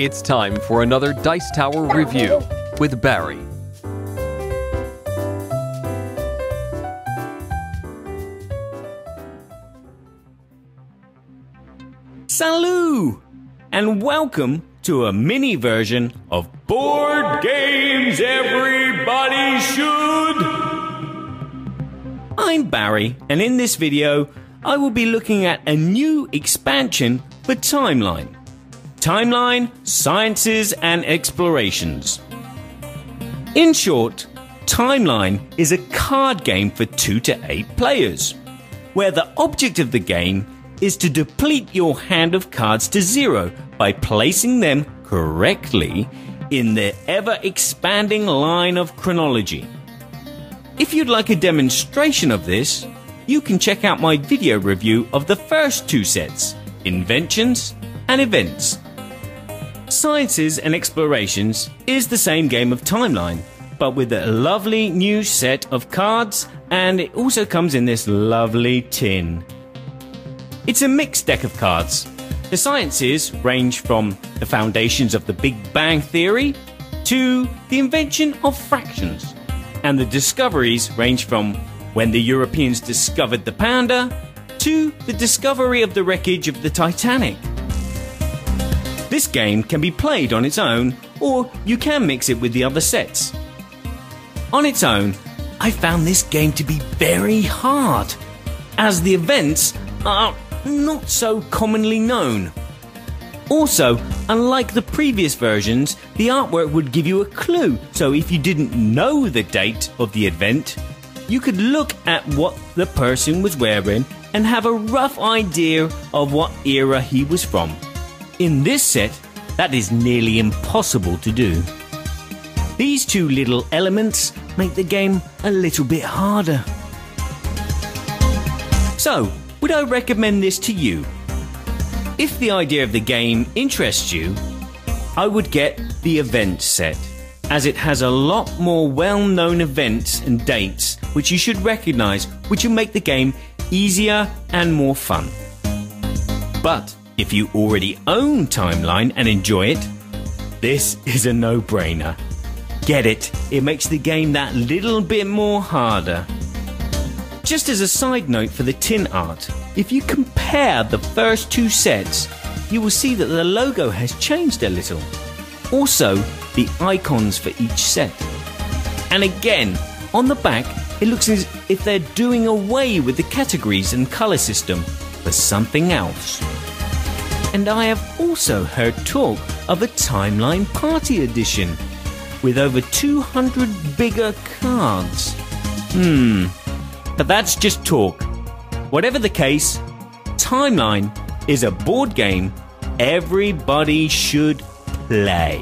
It's time for another Dice Tower review with Barry. Salut! And welcome to a mini version of Board Games Everybody Should! I'm Barry, and in this video, I will be looking at a new expansion for Timeline. Timeline, Sciences and Explorations. In short, Timeline is a card game for 2 to 8 players, where the object of the game is to deplete your hand of cards to 0 by placing them correctly in the ever-expanding line of chronology. If you'd like a demonstration of this, you can check out my video review of the first 2 sets, Inventions and Events. Sciences and Explorations is the same game of Timeline, but with a lovely new set of cards, and it also comes in this lovely tin. It's a mixed deck of cards. The sciences range from the foundations of the Big Bang Theory to the invention of fractions. And the discoveries range from when the Europeans discovered the panda to the discovery of the wreckage of the Titanic. This game can be played on its own, or you can mix it with the other sets. On its own, I found this game to be very hard, as the events are not so commonly known. Also, unlike the previous versions, the artwork would give you a clue, so if you didn't know the date of the event, you could look at what the person was wearing and have a rough idea of what era he was from. In this set, that is nearly impossible to do. These 2 little elements make the game a little bit harder. So, would I recommend this to you? If the idea of the game interests you, I would get the event set, as it has a lot more well-known events and dates which you should recognize, which will make the game easier and more fun. But if you already own Timeline and enjoy it, this is a no-brainer. Get it, it makes the game that little bit more harder. Just as a side note for the tin art, if you compare the first 2 sets, you will see that the logo has changed a little. Also, the icons for each set. And again, on the back, it looks as if they're doing away with the categories and colour system for something else. And I have also heard talk of a Timeline Party Edition, with over 200 bigger cards. But that's just talk. Whatever the case, Timeline is a board game everybody should play.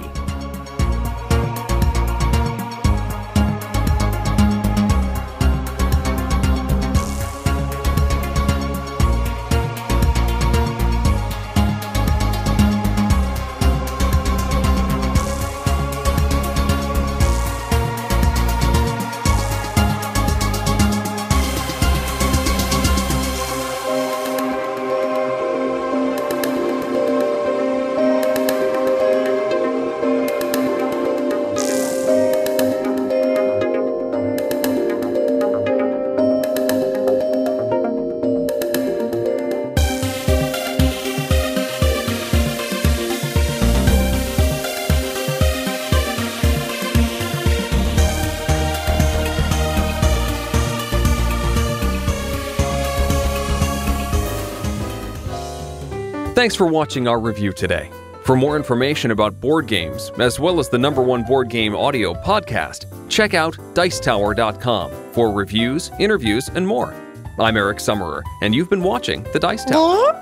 Thanks for watching our review today. For more information about board games, as well as the #1 board game audio podcast, check out Dicetower.com for reviews, interviews, and more. I'm Eric Summerer, and you've been watching The Dice Tower.